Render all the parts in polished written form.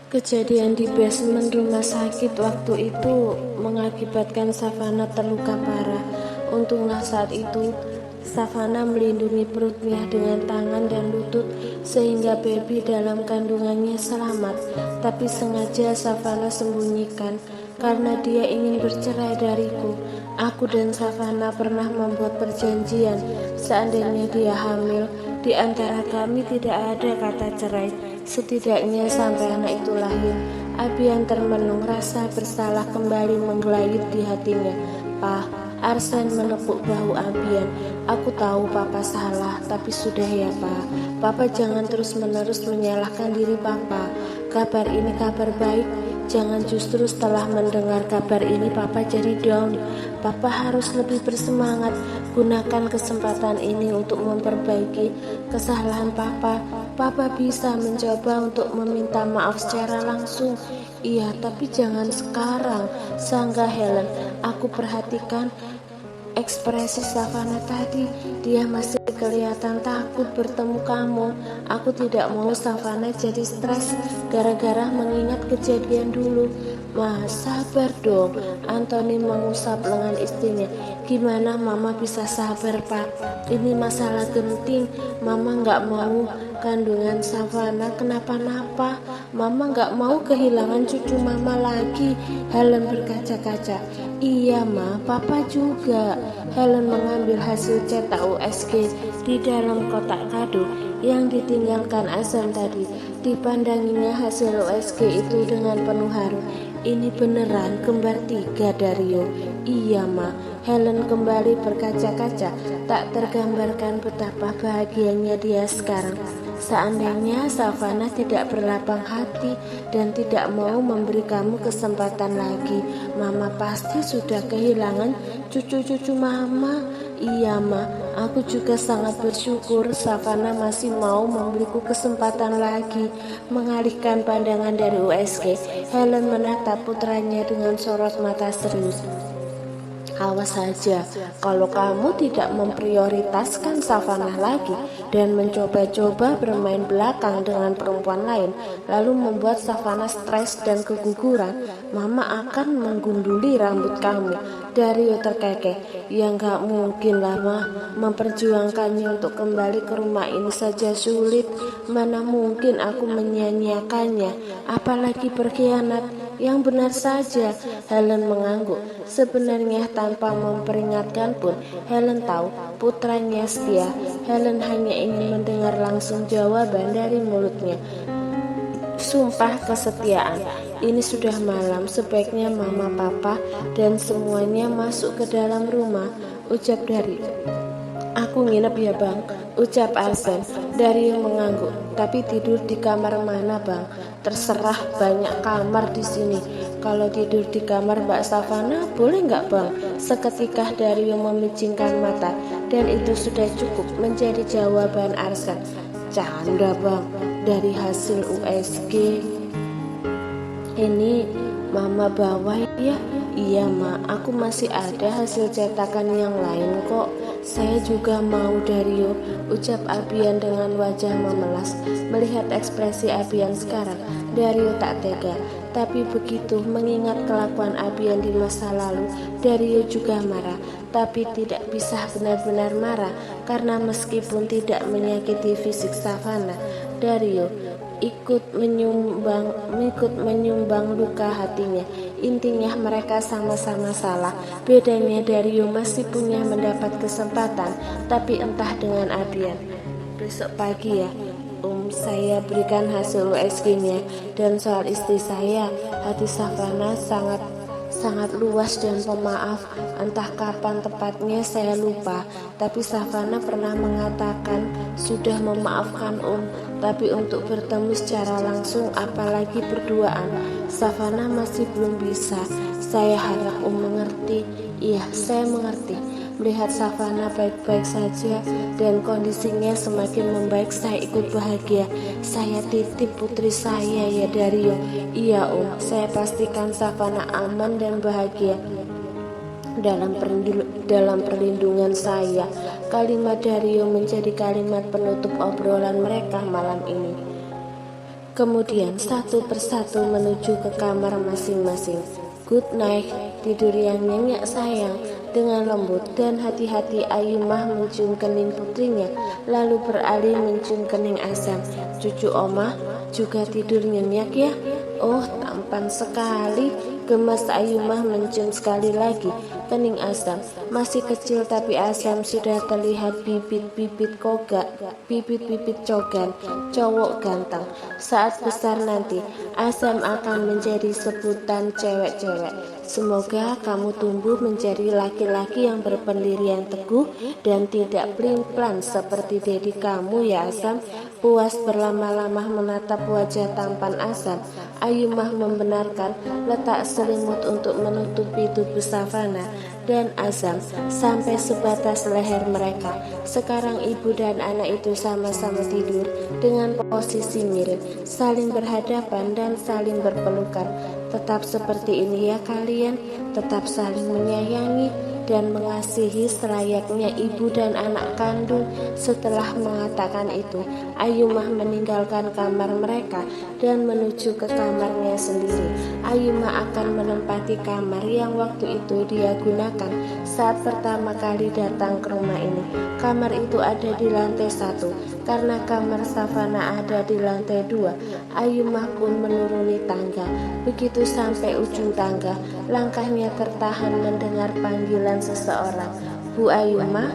Kejadian di basement rumah sakit waktu itu mengakibatkan Savana terluka parah. Untunglah saat itu Savana melindungi perutnya dengan tangan dan lutut sehingga baby dalam kandungannya selamat. Tapi sengaja Savana sembunyikan karena dia ingin bercerai dariku. Aku dan Savana pernah membuat perjanjian, seandainya dia hamil, di antara kami tidak ada kata cerai. Setidaknya sampai anak itu lahir. Abian termenung, rasa bersalah kembali menggelayut di hatinya. "Pak," Arsen menepuk bahu Abian. "Aku tahu Papa salah, tapi sudah ya Pak. Papa jangan terus-menerus menyalahkan diri Papa. Kabar ini kabar baik. Jangan justru setelah mendengar kabar ini Papa jadi down. Papa harus lebih bersemangat. Gunakan kesempatan ini untuk memperbaiki kesalahan Papa. Papa bisa mencoba untuk meminta maaf secara langsung." "Iya, tapi jangan sekarang," sanggah Helen. "Aku perhatikan ekspresi Savana tadi. Dia masih kelihatan takut bertemu kamu. Aku tidak mau Savana jadi stres gara-gara mengingat kejadian dulu." "Mas, sabar dong." Anthony mengusap lengan istrinya. "Gimana Mama bisa sabar, Pak? Ini masalah genting. Mama nggak mau kandungan Savana kenapa-napa. Mama nggak mau kehilangan cucu Mama lagi." Helen berkaca-kaca. "Iya Ma, Papa juga." Helen mengambil hasil cetak USG di dalam kotak kado yang ditinggalkan Azam tadi. Dipandanginya hasil USG itu dengan penuh haru. "Ini beneran kembar 3 Dario?" "Iya Ma." Helen kembali berkaca-kaca. Tak tergambarkan betapa bahagianya dia sekarang. Seandainya Savana tidak berlapang hati dan tidak mau memberi kamu kesempatan lagi, Mama pasti sudah kehilangan cucu-cucu Mama. "Iya Ma, aku juga sangat bersyukur Savana masih mau memberiku kesempatan lagi." Mengalihkan pandangan dari USG, Helen menatap putranya dengan sorot mata serius. "Awas saja kalau kamu tidak memprioritaskan Savana lagi dan mencoba-coba bermain belakang dengan perempuan lain, lalu membuat Savana stres dan keguguran, Mama akan menggunduli rambut kamu." Dario terkekeh. "Ya nggak mungkin lah Ma, memperjuangkannya untuk kembali ke rumah ini saja sulit. Mana mungkin aku menyia-nyiakannya, apalagi berkhianat." "Yang benar saja." Helen mengangguk. Sebenarnya tanpa memperingatkan pun Helen tahu putranya setia. Helen hanya ingin mendengar langsung jawaban dari mulutnya. Sumpah kesetiaan. "Ini sudah malam, sebaiknya Mama, Papa, dan semuanya masuk ke dalam rumah," ucap Dario. "Aku nginep ya Bang," ucap Arsen. Dario mengangguk. "Tapi tidur di kamar mana Bang?" "Terserah, banyak kamar di sini. Kalau tidur di kamar Mbak Savana boleh nggak Bang?" Seketika Dario memicingkan mata, dan itu sudah cukup menjadi jawaban Arsen. "Canda Bang, dari hasil USG ini Mama bawa ya?" "Iya Ma, aku masih ada hasil cetakan yang lain kok." "Saya juga mau Dario," ucap Abian dengan wajah memelas. Melihat ekspresi Abian sekarang, Dario tak tega. Tapi begitu mengingat kelakuan Abian di masa lalu, Dario juga marah. Tapi tidak bisa benar-benar marah karena meskipun tidak menyakiti fisik Savana, Dario ikut menyumbang luka hatinya. Intinya mereka sama-sama salah. Bedanya Dario masih punya mendapat kesempatan, tapi entah dengan Abian. "Besok pagi ya saya berikan hasil USG-nya. Dan soal istri saya, hati Savana sangat luas dan pemaaf. Entah kapan tepatnya saya lupa, tapi Savana pernah mengatakan sudah memaafkan tapi untuk bertemu secara langsung apalagi berduaan, Savana masih belum bisa. Saya harap mengerti." "Iya, saya mengerti." Melihat Savana baik-baik saja dan kondisinya semakin membaik, saya ikut bahagia. "Saya titip putri saya ya Dario." "Iya saya pastikan Savana aman dan bahagia dalam perlindungan saya." Kalimat Dario menjadi kalimat penutup obrolan mereka malam ini. Kemudian satu persatu menuju ke kamar masing-masing. Good night, tidur yang nyenyak sayang. Dengan lembut dan hati-hati Ayumah mencium kening putrinya, lalu beralih mencium kening Azam. Cucu Omah juga tidur nyenyak ya? Oh, tampan sekali, gemas Ayumah mencium sekali lagi kening Azam. Masih kecil tapi Azam sudah terlihat bibit-bibit cogan, cowok ganteng. Saat besar nanti, Azam akan menjadi sebutan cewek-cewek. Semoga kamu tumbuh menjadi laki-laki yang berpendirian teguh dan tidak pelin-pelan seperti dedi kamu ya Azam. Puas berlama-lama menatap wajah tampan Azam, Ayumah membenarkan, letak selimut untuk menutupi tubuh Savana dan Azam sampai sebatas leher mereka. Sekarang ibu dan anak itu sama-sama tidur dengan posisi mirip, saling berhadapan dan saling berpelukan. Tetap seperti ini ya kalian, tetap saling menyayangi dan mengasihi selayaknya ibu dan anak kandung. Setelah mengatakan itu, Ayumah meninggalkan kamar mereka dan menuju ke kamarnya sendiri. Ayumah akan menempati kamar yang waktu itu dia gunakan saat pertama kali datang ke rumah ini. Kamar itu ada di lantai 1, karena kamar Savana ada di lantai 2. Ayumah pun menuruni tangga. Begitu sampai ujung tangga, langkahnya tertahan mendengar panggilan seseorang. Bu Ayumah?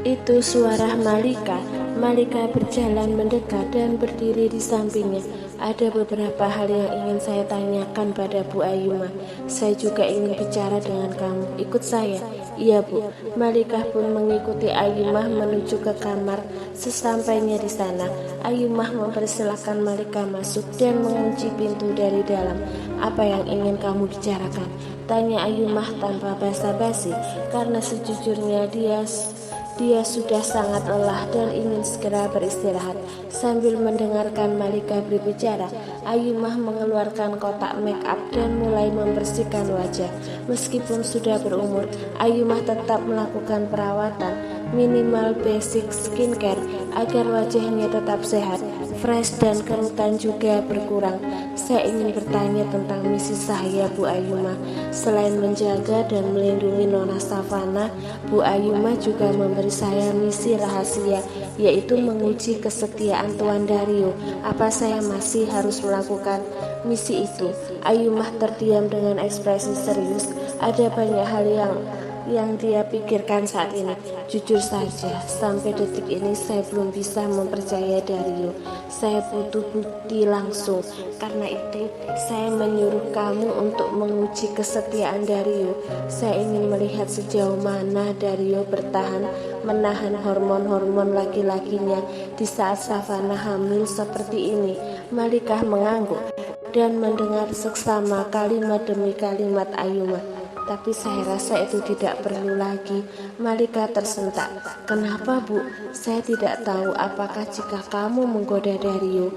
Itu suara Malika. Malika berjalan mendekat dan berdiri di sampingnya. Ada beberapa hal yang ingin saya tanyakan pada Bu Ayumah. Saya juga ingin bicara dengan kamu. Ikut saya. Iya Bu. Malika pun mengikuti Ayumah menuju ke kamar. Sesampainya di sana, Ayumah mempersilahkan Malika masuk dan mengunci pintu dari dalam. Apa yang ingin kamu bicarakan? Tanya Ayumah tanpa basa-basi, karena sejujurnya dia sudah sangat lelah dan ingin segera beristirahat. Sambil mendengarkan Malika berbicara, Ayumah mengeluarkan kotak make up dan mulai membersihkan wajah. Meskipun sudah berumur, Ayumah tetap melakukan perawatan minimal basic skincare agar wajahnya tetap sehat, fresh dan kerutan juga berkurang. Saya ingin bertanya tentang misi saya, Bu Ayumah. Selain menjaga dan melindungi Nona Savana, Bu Ayumah juga memberi saya misi rahasia, yaitu menguji kesetiaan Tuan Dario. Apa saya masih harus melakukan misi itu? Ayumah terdiam dengan ekspresi serius. Ada banyak hal yang dia pikirkan saat ini. Jujur saja, sampai detik ini saya belum bisa mempercayai Dario. Saya butuh bukti langsung. Karena itu, saya menyuruh kamu untuk menguji kesetiaan Dario. Saya ingin melihat sejauh mana Dario bertahan menahan hormon-hormon laki-lakinya di saat Savana hamil seperti ini. Malika mengangguk dan mendengar seksama kalimat demi kalimat Ayumah. Tapi saya rasa itu tidak perlu lagi. Malika tersentak. Kenapa Bu? Saya tidak tahu apakah jika kamu menggoda Dario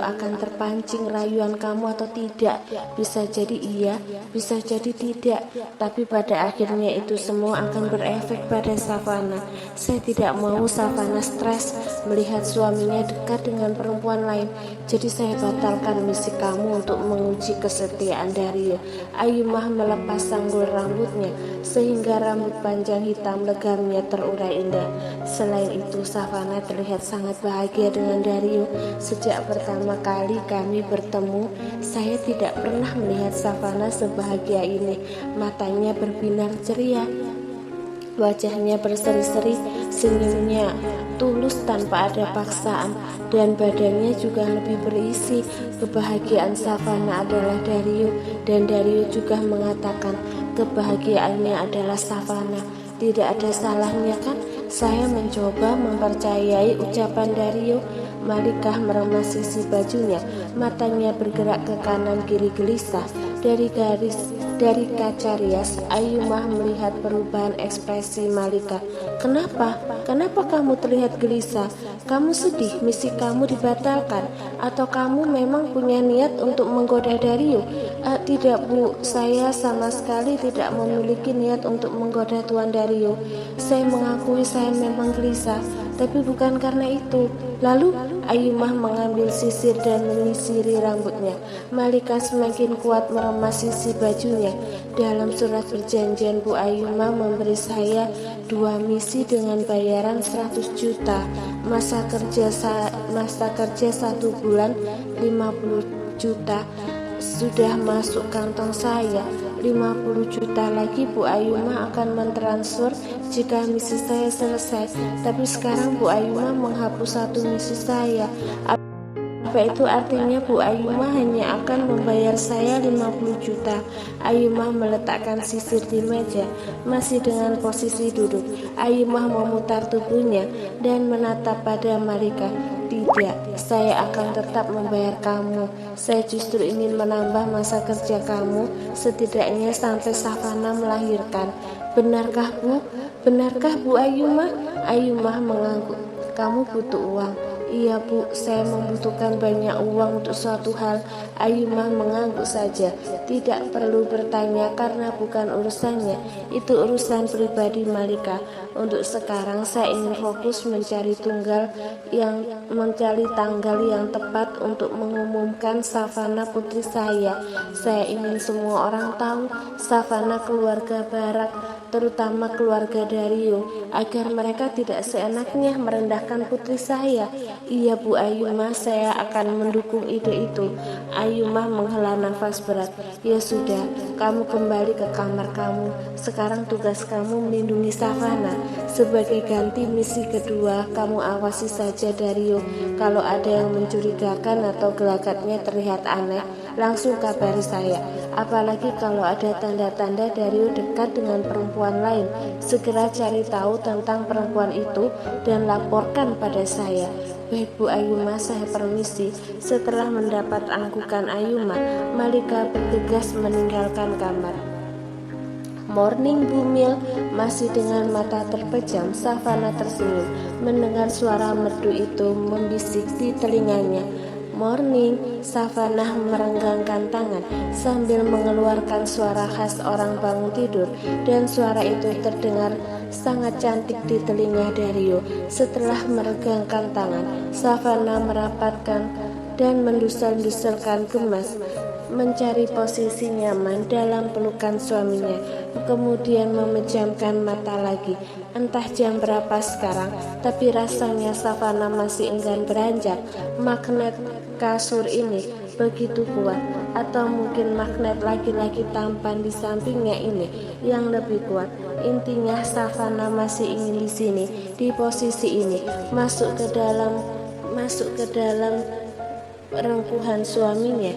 akan terpancing rayuan kamu atau tidak. Bisa jadi iya, bisa jadi tidak. Tapi pada akhirnya itu semua akan berefek pada Savana. Saya tidak mau Savana stres melihat suaminya dekat dengan perempuan lain. Jadi saya batalkan misi kamu untuk menguji kesetiaan Dario. Ayumah melepas rambutnya sehingga rambut panjang hitam legamnya terurai indah. Selain itu, Savana terlihat sangat bahagia dengan Dario. Sejak pertama kali kami bertemu, saya tidak pernah melihat Savana sebahagia ini. Matanya berbinar ceria, wajahnya berseri-seri, senyumnya tulus tanpa ada paksaan, dan badannya juga lebih berisi. Kebahagiaan Savana adalah Dario, dan Dario juga mengatakan kebahagiaannya adalah Savana. Tidak ada salahnya kan saya mencoba mempercayai ucapan Dario. Malika meremas sisi bajunya, matanya bergerak ke kanan kiri gelisah. Dari kaca rias, Ayumah melihat perubahan ekspresi Malika. Kenapa kamu terlihat gelisah? Kamu sedih misi kamu dibatalkan? Atau kamu memang punya niat untuk menggoda Dario? Tidak Bu, saya sama sekali tidak memiliki niat untuk menggoda Tuan Dario. Saya mengakui saya memang gelisah. tapi bukan karena itu. Lalu Ayumah mengambil sisir dan menyisiri rambutnya. Malika semakin kuat meremas sisi bajunya. Dalam surat perjanjian, Bu Ayumah memberi saya 2 misi dengan bayaran 100 juta. Masa kerja 1 bulan 50 juta sudah masuk kantong saya. 50 juta lagi Bu Ayumah akan mentransfer jika misi saya selesai. Tapi sekarang Bu Ayumah menghapus 1 misi saya. Apa itu artinya? Bu Ayumah hanya akan membayar saya 50 juta. Ayumah meletakkan sisir di meja, masih dengan posisi duduk. Ayumah memutar tubuhnya dan menatap pada Malika. Tidak, saya akan tetap membayar kamu. Saya justru ingin menambah masa kerja kamu, setidaknya sampai Savana melahirkan. Benarkah Bu? Benarkah Bu Ayumah? Ayumah mengangguk. Kamu butuh uang. Iya Bu, saya membutuhkan banyak uang untuk suatu hal. Ayumah mengangguk saja. Tidak perlu bertanya karena bukan urusannya. Itu urusan pribadi Malika. Untuk sekarang saya ingin fokus mencari tanggal yang tepat untuk mengumumkan Savana putri saya. Saya ingin semua orang tahu Savana keluarga Barak, terutama keluarga Dario, agar mereka tidak seenaknya merendahkan putri saya. Iya Bu Ayumah, saya akan mendukung ide itu. Ayumah menghela nafas berat. Ya sudah, kamu kembali ke kamar kamu. Sekarang tugas kamu melindungi Savana. Sebagai ganti misi kedua, kamu awasi saja Dario. Kalau ada yang mencurigakan atau gelagatnya terlihat aneh, langsung kabari saya. Apalagi kalau ada tanda-tanda Dario dekat dengan perempuan lain, segera cari tahu tentang perempuan itu dan laporkan pada saya. Baik Bu Ayumah, saya permisi. Setelah mendapat anggukan Ayumah, Malika bergegas meninggalkan kamar. Morning Bu Mil. Masih dengan mata terpejam, Savana tersenyum mendengar suara merdu itu membisik di telinganya. Morning. Savana merenggangkan tangan sambil mengeluarkan suara khas orang bangun tidur, dan suara itu terdengar sangat cantik di telinga Dario. Setelah meregangkan tangan, Savana merapatkan dan mendusel-duselkan gemas, mencari posisi nyaman dalam pelukan suaminya, kemudian memejamkan mata lagi. Entah jam berapa sekarang, tapi rasanya Savana masih enggan beranjak. Magnet kasur ini begitu kuat, atau mungkin magnet laki-laki tampan di sampingnya ini yang lebih kuat. Intinya Savana masih ingin di sini, di posisi ini, masuk ke dalam rengkuhan suaminya.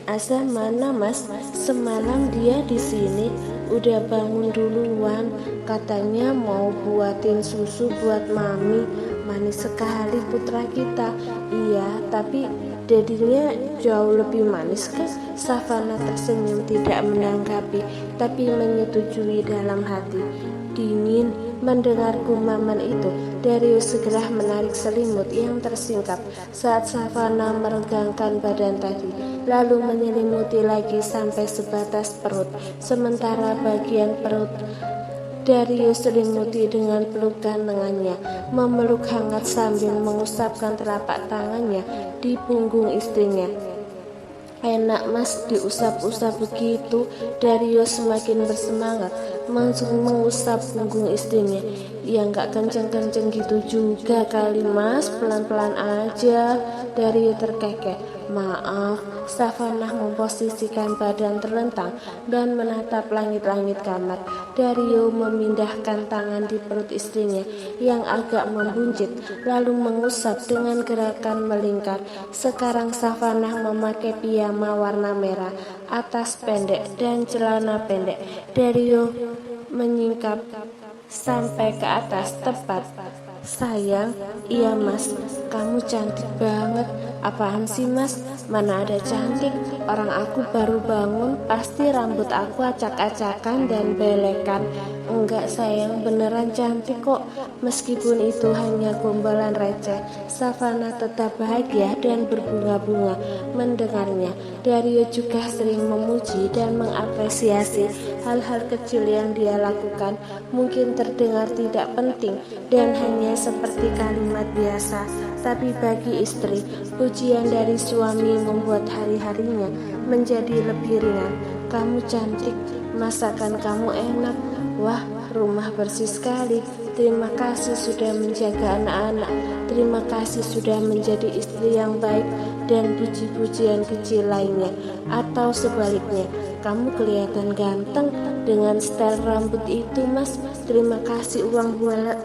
Asa mana Mas? Semalam dia di sini udah bangun duluan, katanya mau buatin susu buat mami. Manis sekali putra kita. Iya, tapi dadinya jauh lebih manis kan? Savana tersenyum, tidak menanggapi, tapi menyetujui dalam hati. Dingin mendengar gumaman itu. Dario segera menarik selimut yang tersingkap saat Savana meregangkan badan tadi, lalu menyelimuti lagi sampai sebatas perut. Sementara bagian perut Dario selimuti dengan pelukan lengannya, memeluk hangat sambil mengusapkan telapak tangannya di punggung istrinya. Enak Mas, diusap-usap begitu. Dario semakin bersemangat mengusap punggung istrinya. Ya nggak kenceng-kenceng gitu juga kali Mas, pelan-pelan aja. Dario terkekeh. Maaf. Savana memposisikan badan terlentang dan menatap langit-langit kamar. Dario memindahkan tangan di perut istrinya yang agak membuncit, lalu mengusap dengan gerakan melingkar. Sekarang Savana memakai piyama warna merah, atas pendek dan celana pendek. Dario menyingkap sampai ke atas tepat. Sayang, iya Mas, kamu cantik banget. Apaan sih Mas? Mana ada cantik, orang aku baru bangun, pasti rambut aku acak-acakan dan belekan. Enggak sayang, beneran cantik kok. Meskipun itu hanya gombalan receh, Savana tetap bahagia dan berbunga-bunga mendengarnya. Dario juga sering memuji dan mengapresiasi hal-hal kecil yang dia lakukan. Mungkin terdengar tidak penting dan hanya seperti kalimat biasa, tapi bagi istri, pujian dari suami membuat hari-harinya menjadi lebih ringan. Kamu cantik, masakan kamu enak. Wah, rumah bersih sekali. Terima kasih sudah menjaga anak-anak. Terima kasih sudah menjadi istri yang baik, dan puji-pujian kecil lainnya. Atau sebaliknya, kamu kelihatan ganteng dengan style rambut itu, Mas. Terima kasih uang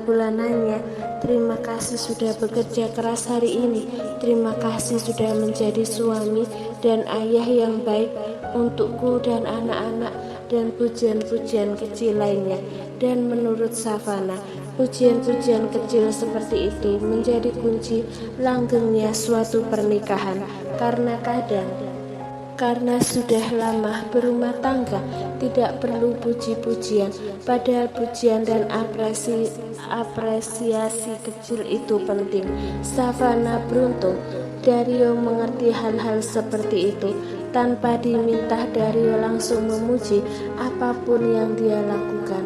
bulanannya. Terima kasih sudah bekerja keras hari ini. Terima kasih sudah menjadi suami dan ayah yang baik untukku dan anak-anak, dan pujian-pujian kecil lainnya. Dan menurut Savana, pujian-pujian kecil seperti itu menjadi kunci langgengnya suatu pernikahan. Karena sudah lama berumah tangga, tidak perlu puji-pujian, padahal pujian dan apresiasi kecil itu penting. Savana beruntung Dario mengerti hal-hal seperti itu. Tanpa diminta, Dario langsung memuji apapun yang dia lakukan.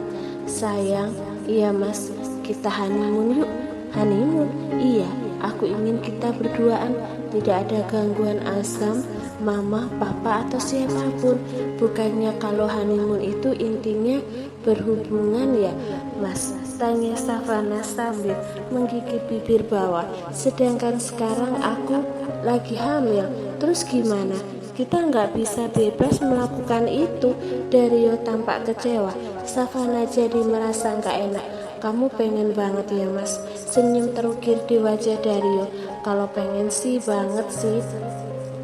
Sayang, iya Mas, kita honeymoon yuk. Honeymoon? Iya, aku ingin kita berduaan. Tidak ada gangguan azam, mama, papa, atau siapapun. Bukannya kalau honeymoon itu intinya berhubungan ya, Mas? Tanya Savana sambil menggigit bibir bawah. Sedangkan sekarang aku lagi hamil. Terus gimana? Kita nggak bisa bebas melakukan itu. Dario tampak kecewa. Savana jadi merasa nggak enak. Kamu pengen banget ya Mas? Senyum terukir di wajah Dario. Kalau pengen sih banget sih,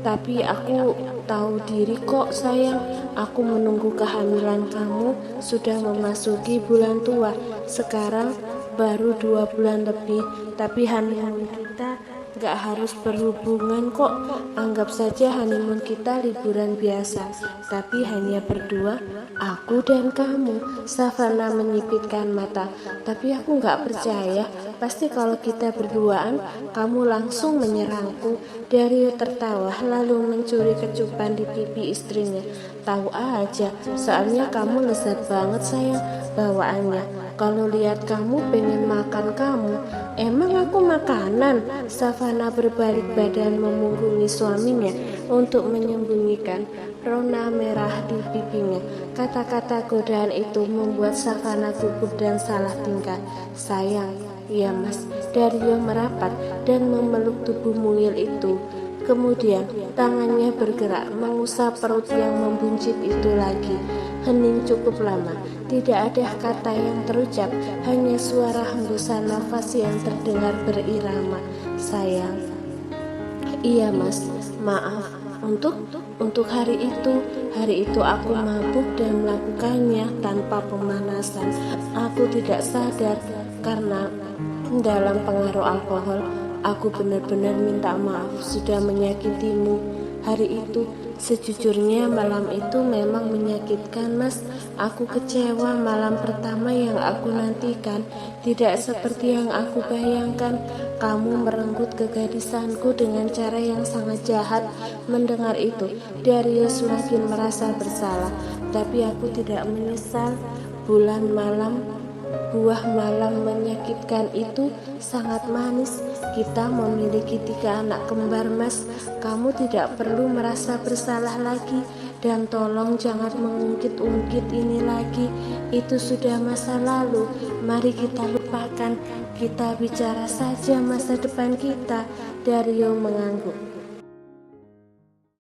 tapi aku tahu diri kok sayang. Aku menunggu kehamilan kamu sudah memasuki bulan tua. Sekarang baru 2 bulan lebih, tapi honeymoon kita gak harus berhubungan kok. Anggap saja honeymoon kita liburan biasa, tapi hanya berdua, aku dan kamu. Savana menyipitkan mata. Tapi aku gak percaya. Pasti kalau kita berduaan, kamu langsung menyerangku. Dario tertawa lalu mencuri kecupan di pipi istrinya. Tahu aja, soalnya kamu lezat banget sayang bawaannya. Kalau lihat kamu pengen makan kamu. Emang aku makanan? Savana berbalik badan memunggungi suaminya untuk menyembunyikan rona merah di pipinya. Kata-kata godaan itu membuat Savana gugup dan salah tingkah. Sayang, iya Mas. Dario merapat dan memeluk tubuh mungil itu. Kemudian tangannya bergerak mengusap perut yang membuncit itu lagi. Hening cukup lama. Tidak ada kata yang terucap, hanya suara hembusan nafas yang terdengar berirama. Sayang, iya Mas, maaf. Untuk hari itu aku mabuk dan melakukannya tanpa pemanasan. Aku tidak sadar karena dalam pengaruh alkohol. Aku benar-benar minta maaf sudah menyakitimu hari itu. Sejujurnya malam itu memang menyakitkan Mas. Aku kecewa. Malam pertama yang aku nantikan tidak seperti yang aku bayangkan. Kamu merenggut kegadisanku dengan cara yang sangat jahat. Mendengar itu, Dario semakin merasa bersalah. Tapi aku tidak menyesal. Buah malam menyakitkan itu sangat manis. Kita memiliki 3 anak kembar Mas. Kamu tidak perlu merasa bersalah lagi. Dan tolong jangan mengungkit-ungkit ini lagi. Itu sudah masa lalu. Mari kita lupakan. Kita bicara saja masa depan kita. Dario mengangguk.